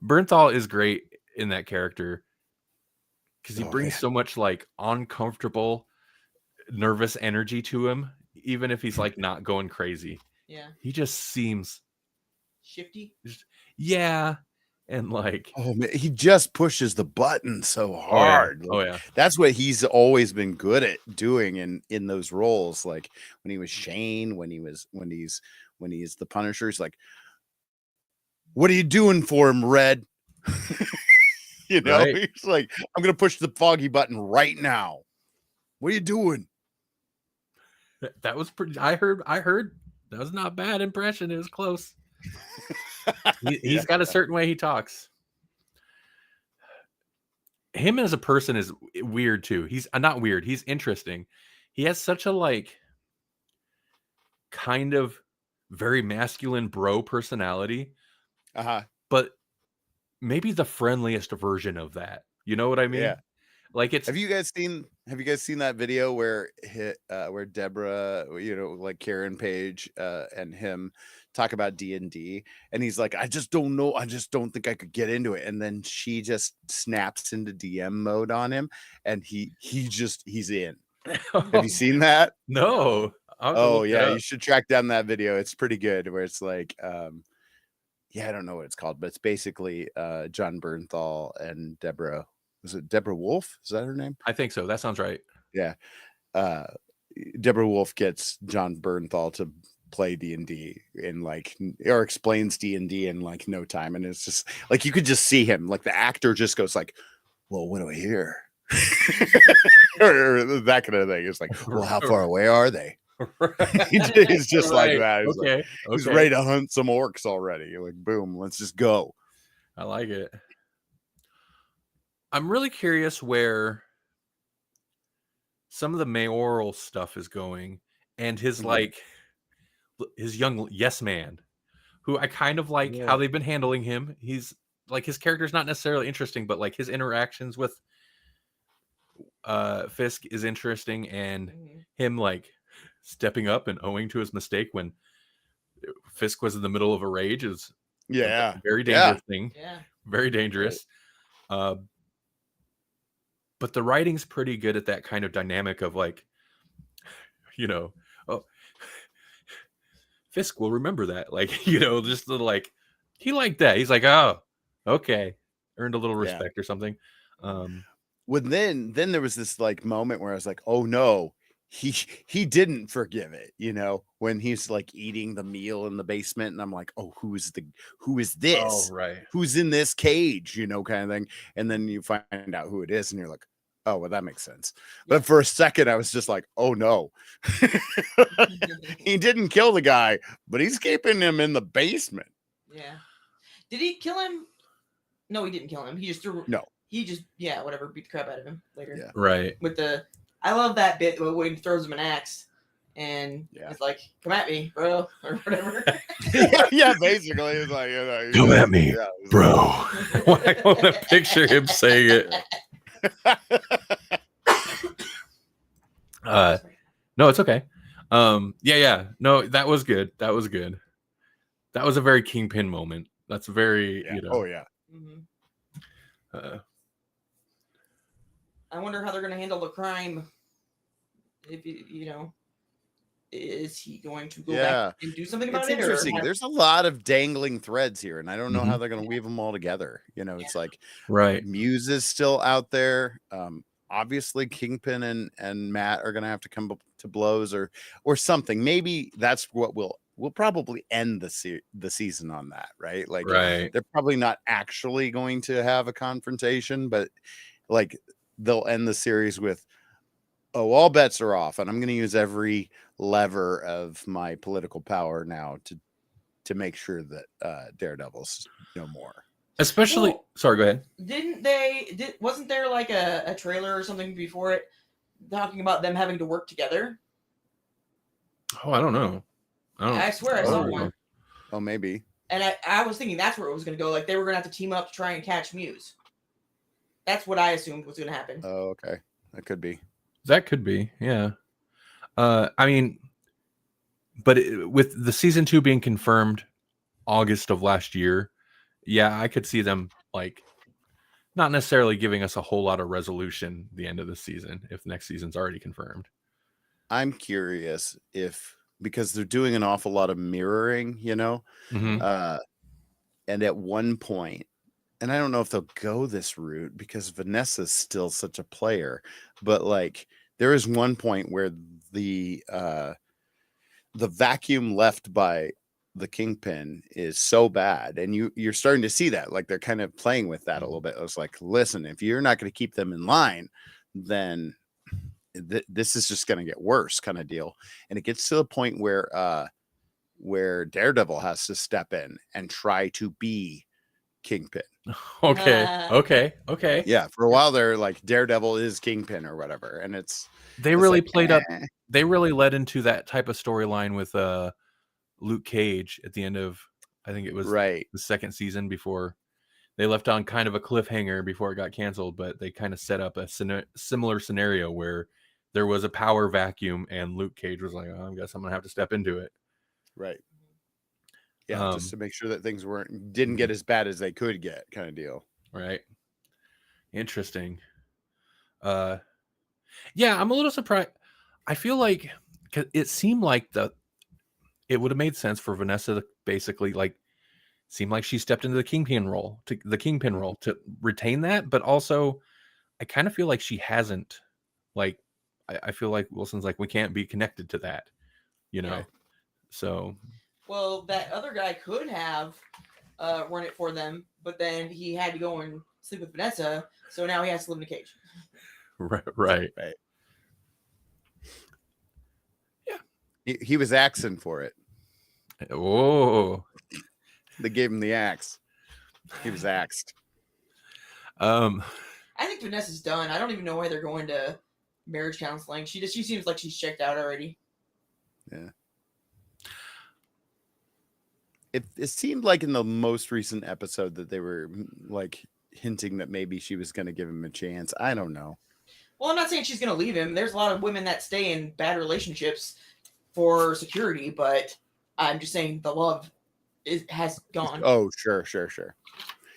Bernthal is great in that character because he brings so much like uncomfortable, nervous energy to him, even if he's like not going crazy. Yeah. He just seems shifty. Yeah. And like, oh man, he just pushes the button so hard. Oh yeah. That's what he's always been good at doing in those roles. Like when he was Shane, when he's the Punisher, he's like, what are you doing for him, Red? You know, he's like, I'm gonna push the foggy button right now. What are you doing? That was pretty. I heard that was not a bad impression. It was close. He's got a certain way he talks. Him as a person is weird too. He's not weird. He's interesting. He has such a like kind of very masculine bro personality. But maybe the friendliest version of that. You know what I mean? Yeah. Like it's. Have you guys seen that video where Deborah, you know, like Karen Page and him talk about D&D, and he's like, I just don't know, I just don't think I could get into it, and then she just snaps into DM mode on him, and he's in. Have you seen that? No. Oh yeah, you should track down that video. It's pretty good. Where it's like, yeah, I don't know what it's called, but it's basically John Bernthal and Deborah. Was it Deborah Wolf? Is that her name? I think so. That sounds right. Yeah. Deborah Wolf gets John Bernthal to play D&D in like, or explains D&D in like no time. And it's just like, you could just see him, like the actor just goes like, well, what do I hear? or that kind of thing. It's like, well, how far away are they? He's just like that. He's like, he's ready to hunt some orcs already. You're like, boom, let's just go. I like it. I'm really curious where some of the mayoral stuff is going, and his like his young yes man, who I kind of like how they've been handling him. He's like, his character's not necessarily interesting, but like his interactions with Fisk is interesting, and him like stepping up and owing to his mistake when Fisk was in the middle of a rage is a very dangerous thing. Yeah. Very dangerous. But the writing's pretty good at that kind of dynamic of like, you know, oh, Fisk will remember that. Like, you know, just the like, he liked that. He's like, oh, okay. Earned a little respect or something. Well, then there was this like moment where I was like, oh no, he didn't forgive it, you know, when he's like eating the meal in the basement, and I'm like, oh, who is this? Oh, right. Who's in this cage, you know, kind of thing. And then you find out who it is, and you're like, oh, well, that makes sense. But for a second, I was just like, oh no. He didn't kill the guy, but he's keeping him in the basement. Yeah. Did he kill him? No, he didn't kill him. He just threw. No. He just whatever, beat the crap out of him later. Yeah. Right. I love that bit when he throws him an axe and it's like, come at me, bro, or whatever. Yeah, basically, it's like, you know, come at me, bro. I want to picture him saying it. No, it's okay. No, that was good. That was a very Kingpin moment. That's very, you know. Oh yeah. I wonder how they're going to handle the crime. If you know, is he going to go back and do something about it? It's interesting. There's a lot of dangling threads here, and I don't know how they're going to weave them all together. You know, it's like, right. Muse is still out there. obviously Kingpin and Matt are gonna have to come to blows or something. Maybe that's what we'll probably end the season on that, right? Like Right. they're probably not actually going to have a confrontation, but like they'll end the series with, oh, all bets are off, and I'm going to use every lever of my political power now to make sure that Daredevil's no more. Especially, sorry, go ahead. Wasn't there like a trailer or something before it talking about them having to work together? Oh, I don't know. I swear I saw one. Oh, maybe. And I was thinking that's where it was going to go. Like they were going to have to team up to try and catch Muse. That's what I assumed was going to happen. Oh, okay. That could be. That could be, yeah. I mean, but with the season 2 being confirmed August of last year, yeah, I could see them like not necessarily giving us a whole lot of resolution the end of the season if next season's already confirmed. I'm curious because they're doing an awful lot of mirroring, Mm-hmm. And at one point, and I don't know if they'll go this route because Vanessa's still such a player, but like there is one point where the vacuum left by the Kingpin is so bad, and you're starting to see that, like they're kind of playing with that a little bit. I was like, listen, if you're not going to keep them in line, then this is just going to get worse, kind of deal. And it gets to the point where Daredevil has to step in and try to be Kingpin. Okay. Yeah, for a while they're like Daredevil is Kingpin or whatever, and they really played up. They really led into that type of storyline with Luke Cage at the end of, I think it was the second season, before they left on kind of a cliffhanger before it got canceled, but they kind of set up a similar scenario where there was a power vacuum and Luke Cage was like, oh, I guess I'm gonna have to step into it. Right. Yeah, just to make sure that things didn't get as bad as they could get, kind of deal. Right. Interesting. Yeah, I'm a little surprised. I feel like it seemed like it would have made sense for Vanessa to basically seem like she stepped into the Kingpin role to retain that, but also I kind of feel like she hasn't. Like I feel like Wilson's like, we can't be connected to that, Yeah. So. Well, that other guy could have run it for them, but then he had to go and sleep with Vanessa, so now he has to live in a cage. Right. Yeah. He was axing for it. Oh. They gave him the axe. He was axed. I think Vanessa's done. I don't even know why they're going to marriage counseling. She seems like she's checked out already. Yeah. It seemed like in the most recent episode that they were like hinting that maybe she was going to give him a chance. I don't know. Well, I'm not saying she's going to leave him. There's a lot of women that stay in bad relationships for security, but I'm just saying the love has gone. Oh, sure.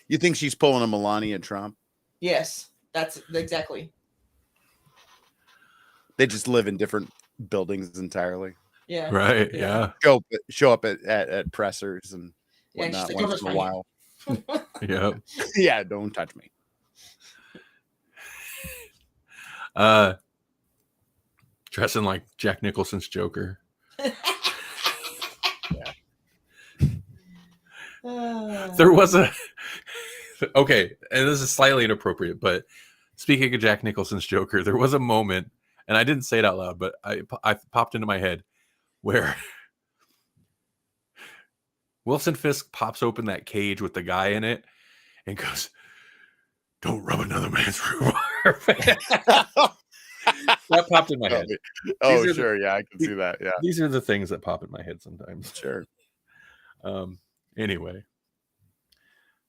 You think she's pulling a Melania Trump? Yes, that's exactly. They just live in different buildings entirely. Yeah. Right. Yeah. Show up at pressers and whatnot once in a while. Yeah. Yeah. Don't touch me. Dressing like Jack Nicholson's Joker. There was okay, and this is slightly inappropriate, but speaking of Jack Nicholson's Joker, there was a moment, and I didn't say it out loud, but I popped into my head where Wilson Fisk pops open that cage with the guy in it and goes, "Don't rub another man's rhubarb." That popped in my head. Oh, sure. Yeah, I can see that. Yeah. These are the things that pop in my head sometimes. Sure. Anyway.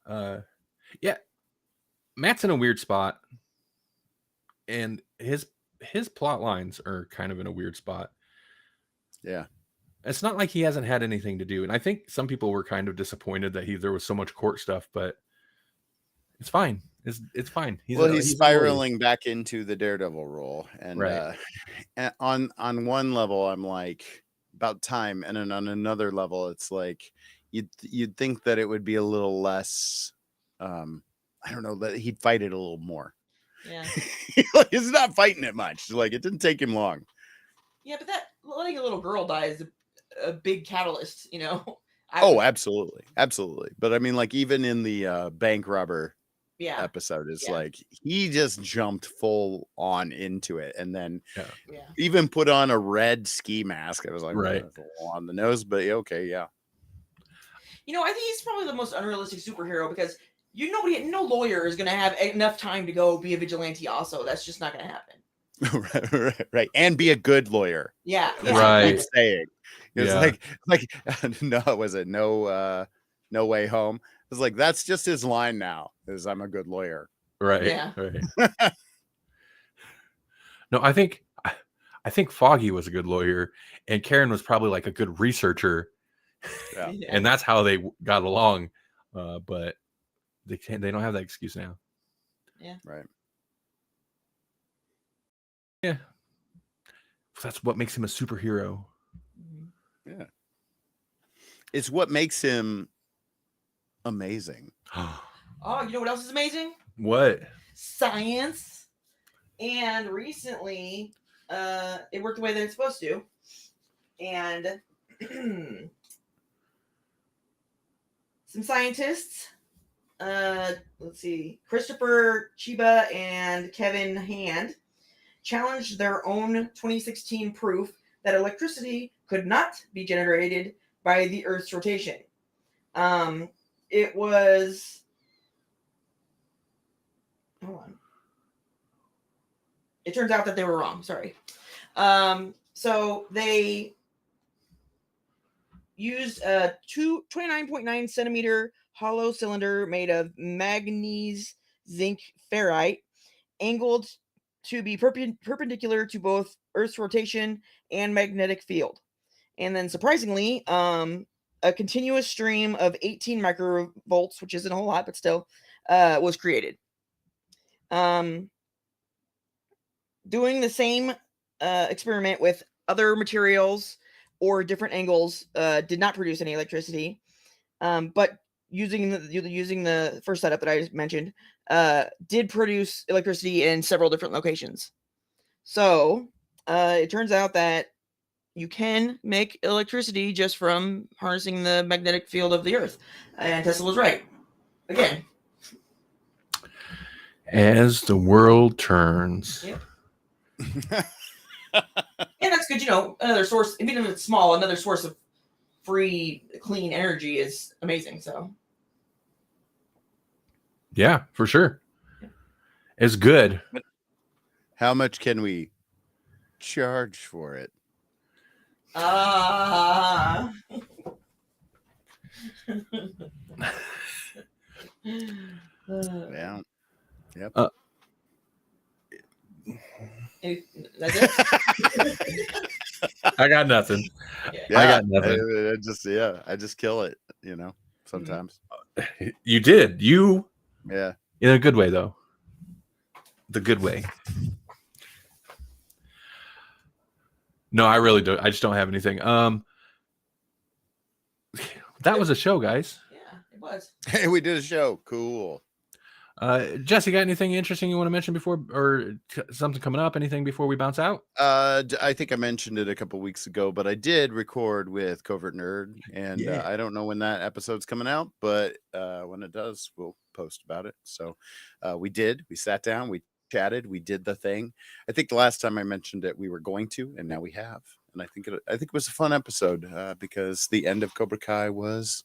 Yeah. Matt's in a weird spot. And his plot lines are kind of in a weird spot. Yeah. It's not like he hasn't had anything to do. And I think some people were kind of disappointed that there was so much court stuff, but it's fine. It's fine. He's spiraling back into the Daredevil role. And right. On one level, I'm like, about time. And then on another level, it's like you'd think that it would be a little less I don't know, that he'd fight it a little more. Yeah. He's not fighting it much. Like, it didn't take him long. Yeah, but that letting a little girl die is a big catalyst, you know. Absolutely. But I mean, like, even in the bank robber episode, it's like he just jumped full on into it, and then even put on a red ski mask. I was like, right, that's a little on the nose, but okay, yeah. You know, I think he's probably the most unrealistic superhero because no lawyer is going to have enough time to go be a vigilante. Also, that's just not going to happen. right, and be a good lawyer. Yeah. Right. Saying it's like no, was it no way home? It's like that's just his line now. Is I'm a good lawyer. Right. Yeah. Right. No, I think Foggy was a good lawyer, and Karen was probably like a good researcher, and that's how they got along. But they don't have that excuse now. Yeah. Right. Yeah. That's what makes him a superhero. Yeah. It's what makes him amazing. Oh, you know what else is amazing? What? Science. And recently, it worked the way that it's supposed to. And some scientists, let's see, Christopher Chiba and Kevin Hand, challenged their own 2016 proof that electricity could not be generated by the Earth's rotation. It was... Hold on. It turns out that they were wrong. Sorry. So they used a 29.9 centimeter hollow cylinder made of manganese zinc ferrite, angled to be perpendicular to both Earth's rotation and magnetic field. And then surprisingly, a continuous stream of 18 microvolts, which isn't a whole lot, but still, was created. Doing the same experiment with other materials or different angles did not produce any electricity. But using the first setup that I mentioned did produce electricity in several different locations. So it turns out that you can make electricity just from harnessing the magnetic field of the Earth. And Tesla was right. Again. As the world turns. Yep. And that's good, another source, even if it's small, another source of free, clean energy is amazing. So, yeah, for sure. It's good. How much can we charge for it? Yeah. Yep. That's it. I got nothing. Yeah, I got nothing. I just kill it, sometimes. You did. In a good way, though. The good way. No, I really don't. I just don't have anything. That was a show, guys. Yeah, it was. Hey, we did a show. Cool. Jesse, got anything interesting you want to mention before, or something coming up? Anything before we bounce out? I think I mentioned it a couple weeks ago, but I did record with Covert Nerd, and I don't know when that episode's coming out, but when it does, we'll post about it. So we sat down, we chatted, we did the thing. I think the last time I mentioned it, we were going to, and now we have. And I think it was a fun episode because the end of Cobra Kai was,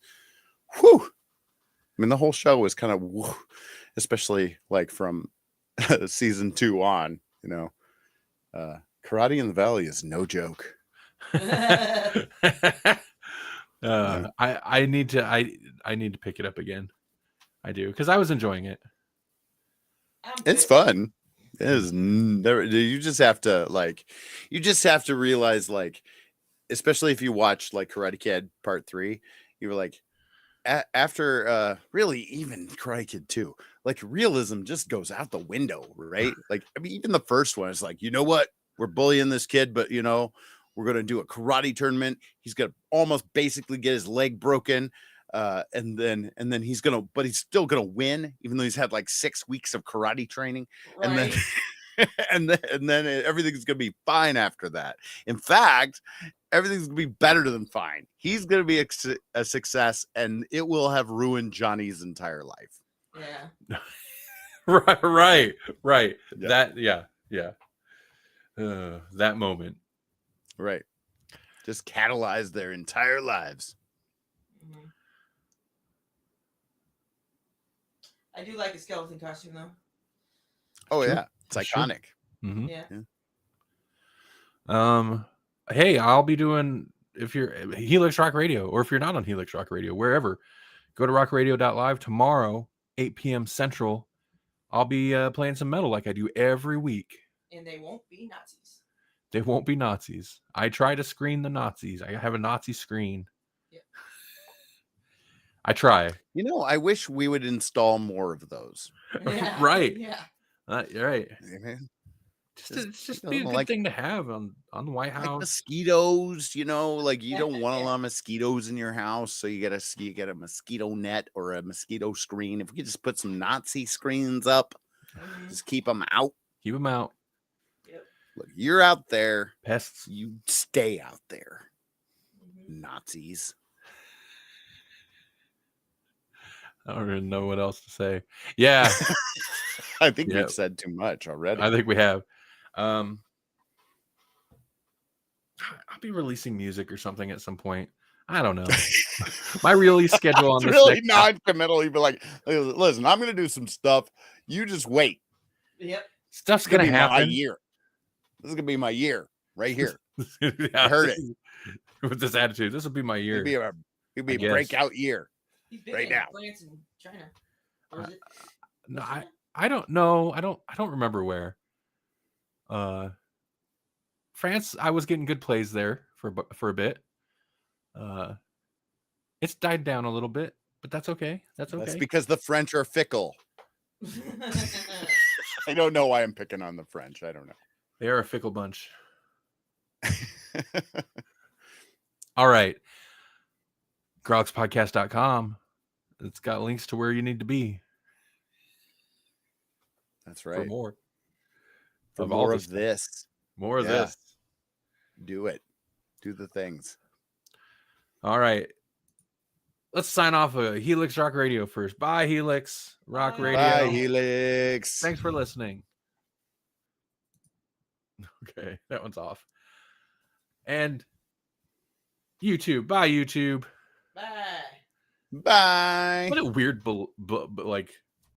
whew. I mean, the whole show was kind of, whew, especially like from season 2 on. Karate in the Valley is no joke. I need to pick it up again. I do, because I was enjoying it. It's fun. It is. You just have to realize, like, especially if you watch like Karate Kid Part 3, you were like, after really even Karate Kid 2, like realism just goes out the window, right? Like, I mean, even the first one is like, you know what? We're bullying this kid, but we're gonna do a karate tournament. He's gonna almost basically get his leg broken. and then he's still gonna win, even though he's had like 6 weeks of karate training, and then Right. and then everything's gonna be fine after that. In fact, everything's gonna be better than fine. He's gonna be a success, and it will have ruined Johnny's entire life. Yeah. right. Yeah. That moment. Right. Just catalyze their entire lives. Mhm. I do like a skeleton costume though. Oh Sure. yeah, it's Sure. iconic. Mm-hmm. Yeah. Hey, I'll be doing, if you're Helix Rock Radio, or if you're not on Helix Rock Radio, wherever, go to rockradio.live tomorrow, 8 p.m. Central. I'll be playing some metal like I do every week. And they won't be Nazis. They won't be Nazis. I try to screen the Nazis. I have a Nazi screen. Yeah. I try. You know, I wish we would install more of those. Yeah. Right. Yeah. You're right. Amen. It's just be a good thing to have on the White House. Like mosquitoes, you know, like you don't want a lot of mosquitoes in your house, so you get a mosquito net or a mosquito screen. If we could just put some Nazi screens up, just keep them out. Keep them out. Yep. Look, you're out there. Pests. You stay out there. Nazis. I don't even know what else to say. Yeah. I think we've said too much already. I think we have. I'll be releasing music or something at some point. I don't know. My release schedule on it's this really non-committal. You'd be like, listen, I'm going to do some stuff. You just wait. Yep. Stuff's going to happen. My year. This is going to be my year right here. Yeah, I heard it. With this attitude, this will be my year. It'll be a breakout year. He's big right in now. France and China. Or is it? No, I don't know. I don't remember where. France, I was getting good plays there for a bit. It's died down a little bit, but that's okay. That's okay. That's because the French are fickle. I don't know why I'm picking on the French. I don't know. They are a fickle bunch. All right. Grawlixpodcast.com. It's got links to where you need to be. That's right. For more. For more of this. More of this. Do it. Do the things. All right. Let's sign off Helix Rock Radio first. Bye, Helix Rock Radio. Bye, Helix. Thanks for listening. Okay, that one's off. And YouTube. Bye, YouTube. Bye. Bye. What a weird, like